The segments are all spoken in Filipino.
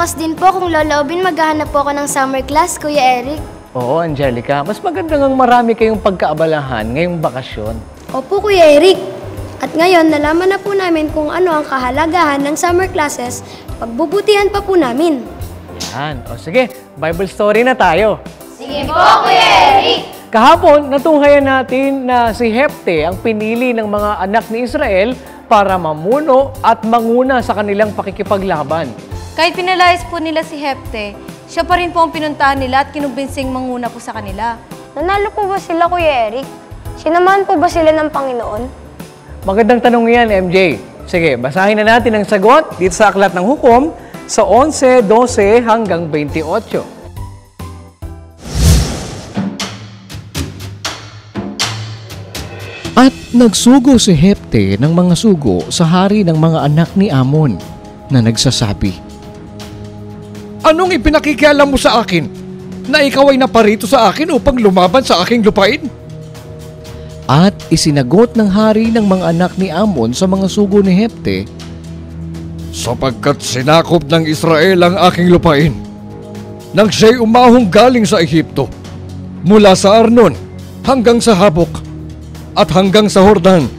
malakas din po kung loloobin maghahanap po ako ng summer class, Kuya Eric. Oo, Angelica. Mas maganda ngang marami kayong pagkaabalahan ngayong bakasyon. Opo, Kuya Eric. At ngayon, nalaman na po namin kung ano ang kahalagahan ng summer classes, pagbubutihan pa po namin. Yan. O sige, Bible story na tayo. Sige po, Kuya Eric! Kahapon, natunghayan natin na si Jefte ang pinili ng mga anak ni Israel para mamuno at manguna sa kanilang pakikipaglaban. Kahit pinalayas po nila si Jefte, siya pa rin po ang pinuntahan nila at kinumbinsing manguna po sa kanila. Nanalo po ba sila, Kuya Eric? Sinamahan po ba sila ng Panginoon? Magandang tanong yan, MJ. Sige, basahin na natin ang sagot dito sa Aklat ng Hukom sa 11, 12 hanggang 28. At nagsugo si Jefte ng mga sugo sa hari ng mga anak ni Amon na nagsasabi, Anong ipinakikialam mo sa akin na ikaw ay naparito sa akin upang lumaban sa aking lupain? At isinagot ng hari ng mga anak ni Amon sa mga sugo ni Jefte, Sapagkat sinakop ng Israel ang aking lupain, nang siya'y umahong galing sa Ehipto, mula sa Arnon hanggang sa Habok, at hanggang sa Hordan.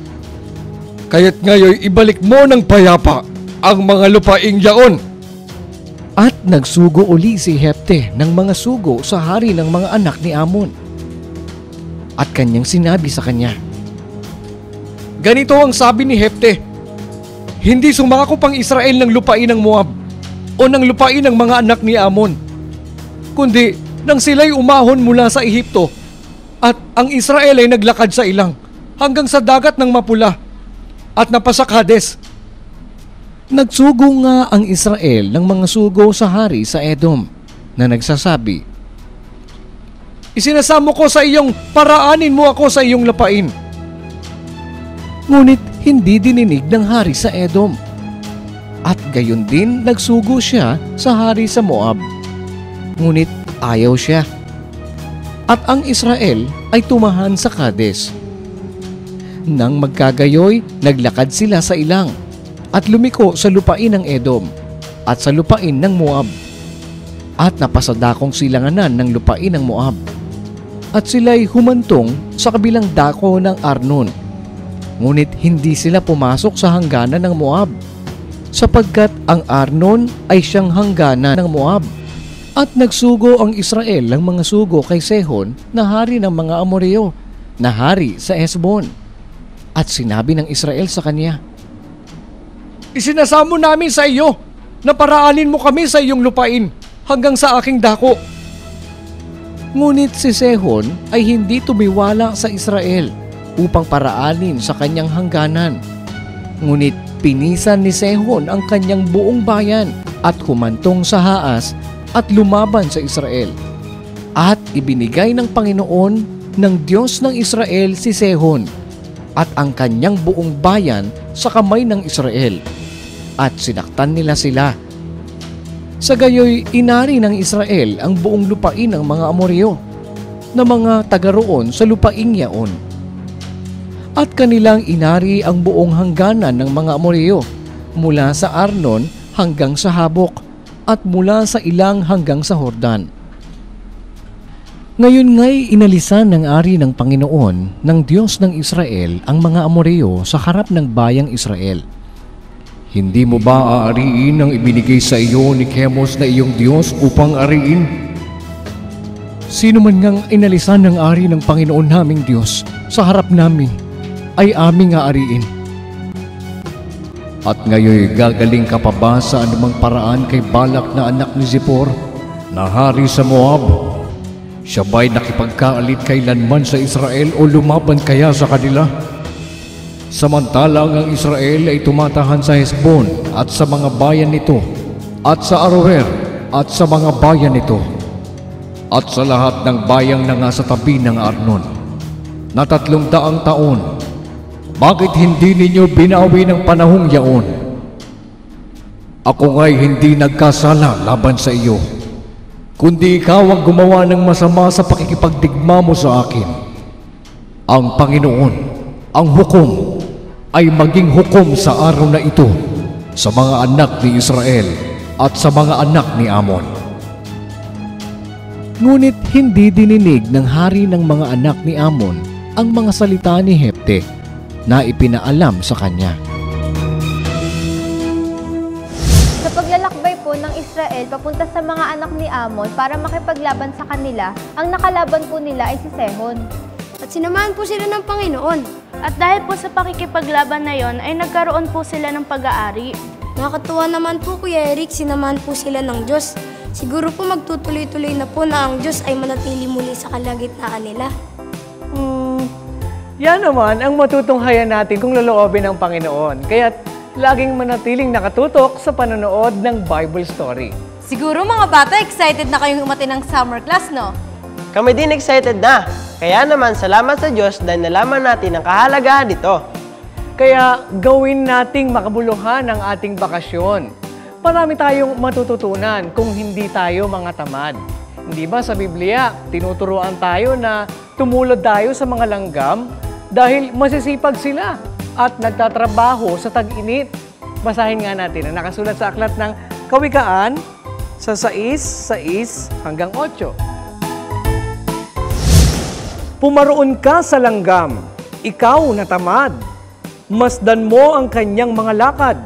Kaya't ngayon ibalik mo ng payapa ang mga lupaing yaon. At nagsugo uli si Jefte ng mga sugo sa hari ng mga anak ni Amon. At kanyang sinabi sa kanya, Ganito ang sabi ni Jefte, hindi sumakop ang Israel ng lupain ng Moab o ng lupain ng mga anak ni Amon, kundi nang sila'y umahon mula sa Ehipto at ang Israel ay naglakad sa ilang hanggang sa dagat ng Mapula at napasa Kades. Nagsugo nga ang Israel ng mga sugo sa hari sa Edom na nagsasabi, Isinasamo ko sa iyong paraanin mo ako sa iyong lupain. Ngunit hindi dininig ng hari sa Edom. At gayon din nagsugo siya sa hari sa Moab. Ngunit ayaw siya. At ang Israel ay tumahan sa Kades. Nang magkagayoy, naglakad sila sa ilang at lumiko sa lupain ng Edom at sa lupain ng Moab at napasadakong silanganan ng lupain ng Moab at sila'y humantong sa kabilang dako ng Arnon. Ngunit hindi sila pumasok sa hangganan ng Moab sapagkat ang Arnon ay siyang hangganan ng Moab. At nagsugo ang Israel ng mga sugo kay Sehon na hari ng mga Amoreo na hari sa Hesbon. At sinabi ng Israel sa kanya, Isinasamo namin sa iyo na paraanin mo kami sa iyong lupain hanggang sa aking dako. Ngunit si Sehon ay hindi tumiwala sa Israel upang paraanin sa kanyang hangganan. Ngunit pinisan ni Sehon ang kanyang buong bayan at humantong sa Haas at lumaban sa Israel. At ibinigay ng Panginoon ng Diyos ng Israel si Sehon at ang kanyang buong bayan sa kamay ng Israel at sinaktan nila sila. Sa gayoy inari ng Israel ang buong lupain ng mga Amoreo na mga taga roon sa lupaing yaon. At kanilang inari ang buong hangganan ng mga Amoreo mula sa Arnon hanggang sa Habok at mula sa ilang hanggang sa Hordan. Ngayon nga'y inalisan ng ari ng Panginoon ng Diyos ng Israel ang mga Amoreo sa harap ng bayang Israel. Hindi mo ba aariin ang ibinigay sa iyo ni Chemos na iyong Diyos upang ariin? Sino man ngang inalisan ng ari ng Panginoon naming Diyos sa harap namin ay aming aariin. At ngayon gagaling ka pa ba sa anumang paraan kay Balak na anak ni Zippor na hari sa Moab? Siya ba'y nakipagkaalit kailanman sa Israel o lumaban kaya sa kanila? Samantalang ang Israel ay tumatahan sa Hesbon at sa mga bayan nito, at sa Aroer at sa mga bayan nito, at sa lahat ng bayang na nga sa tabi ng Arnon, na 300 taon. Bakit hindi ninyo binawi ng panahong yaon? Ako nga'y hindi nagkasala laban sa iyo, kundi ikaw ang gumawa ng masama sa pakikipagdigma mo sa akin. Ang Panginoon, ang hukom, ay maging hukom sa araw na ito sa mga anak ni Israel at sa mga anak ni Amon. Ngunit hindi dininig ng hari ng mga anak ni Amon ang mga salita ni Jefte na ipinaalam sa kanya. Sa paglalakbay po ng Israel papunta sa mga anak ni Amon para makipaglaban sa kanila, ang nakalaban po nila ay si Sehon. At sinamahan po sila ng Panginoon. At dahil po sa pakikipaglaban na yon ay nagkaroon po sila ng pag-aari. Nakakatuwa naman po, Kuya Eric, sinamahan po sila ng Diyos. Siguro po magtutuloy-tuloy na po na ang Diyos ay manatili muli sa kalagitnaan nila. Yan naman ang matutunghayan natin kung loloobin ng Panginoon. Kaya't laging manatiling nakatutok sa panonood ng Bible story. Siguro mga bata, excited na kayong umati ng summer class, no? Kami din excited na. Kaya naman salamat sa Diyos dahil nalaman natin ang kahalagahan nito. Kaya gawin nating makabuluhan ang ating bakasyon. Marami tayong matututunan kung hindi tayo mga tamad. Hindi ba sa Biblia, tinuturuan tayo na tumulad tayo sa mga langgam dahil masisipag sila at nagtatrabaho sa tag-init. Basahin nga natin ang nakasulat sa aklat ng Kawikaan sa 6:6 hanggang 8. Pumaroon ka sa langgam, ikaw na tamad. Masdan mo ang kanyang mga lakad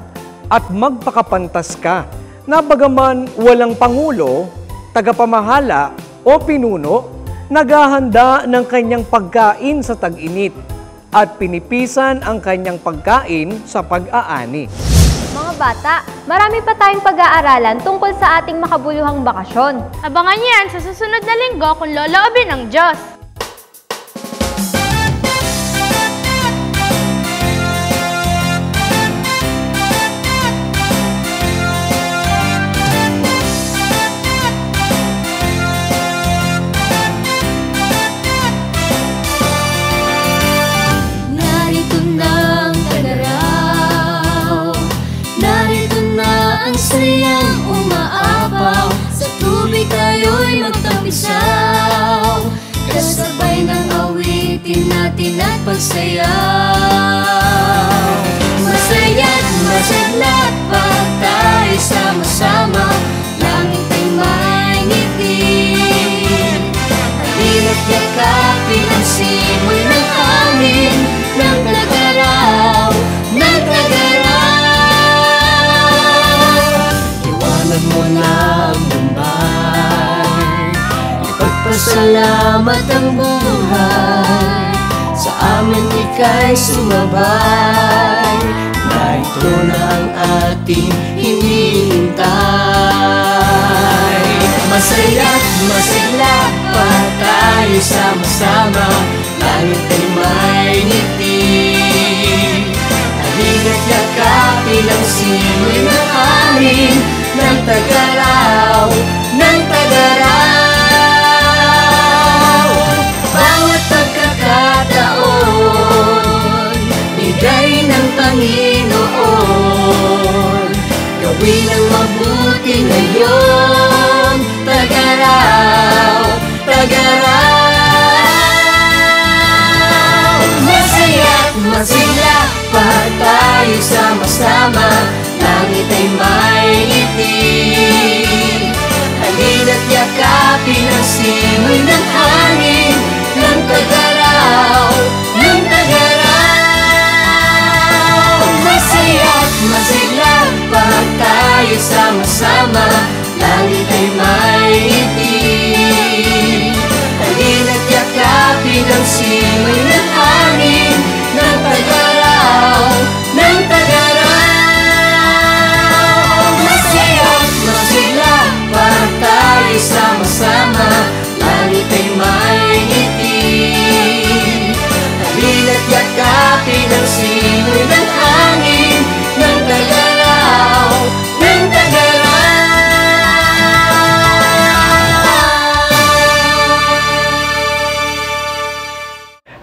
at magpakapantas ka na bagaman walang pangulo, tagapamahala o pinuno, naghahanda ng kanyang pagkain sa tag-init at pinipisan ang kanyang pagkain sa pag-aani. Mga bata, marami pa tayong pag-aaralan tungkol sa ating makabuluhang bakasyon. Abangan niyo yan sa susunod na linggo kung loloobin ng Diyos. Narito na ang tagaraw, narito na ang sayang umaapaw, sa tubig tayo'y magtampisaw, kasabay ng awitin natin at pagsayaw. Masaya't masigla pag tayo sama-sama, langit ay may ngiti, halina't yakapin ang simoy ng hangin ng tagaraw, ng tagaraw. Iwanan mo na ang Bombay, ipagpasalamat ang buhay, sa amin ika'y sumabay, narito na ang ating hinihintay. Masaya't masigla pa tayo sama-sama, langit ay may ngiti, halina't yakapin ang simoy ng hangin ng tagaraw, ng tagaraw. Bawat pagkakataon, bigay ng Panginoon, gawin ang mabuti ngayon, tagaraw, tagaraw. Masaya't masigla pag tayo sama-sama, langit ay may ngiti, halina't yakapin ang simoy ng hangin ng tagaraw, ng tagaraw. Masaya't masigla pag tayo sama-sama, langit ay may ngiti, halina't yakapin ang simoy ng hangin ng tagaraw, ng tagaraw. Masaya't masigla pag tayo sama-sama, langit ay may ngiti, halina't yakapin ang simoy ng hangin ng tagaraw, ng tagaraw.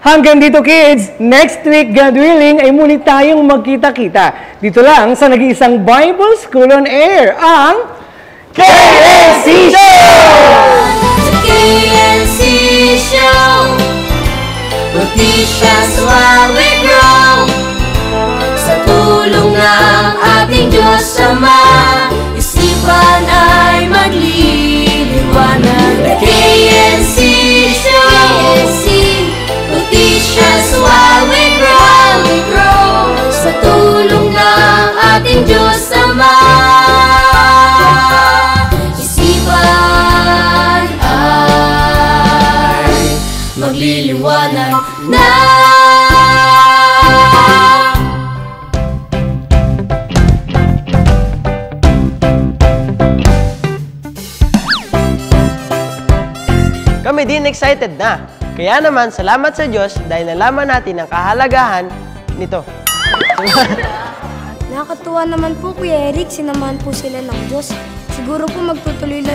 Hanggang dito kids, next week, God willing, ay muli tayong magkita-kita. Dito lang sa nag-iisang Bible School on Air, ang KNC Show! The KNC Show, Noticias while we grow, sa tulong ng ating Diyos Ama, isipan magliliwanag na. Kami din excited na. Kaya naman, salamat sa Diyos dahil nalaman natin ang kahalagahan nito. Nakakatuwa naman po, Kuya Eric, sinamahan po sila ng Diyos. Siguro po magtutuloy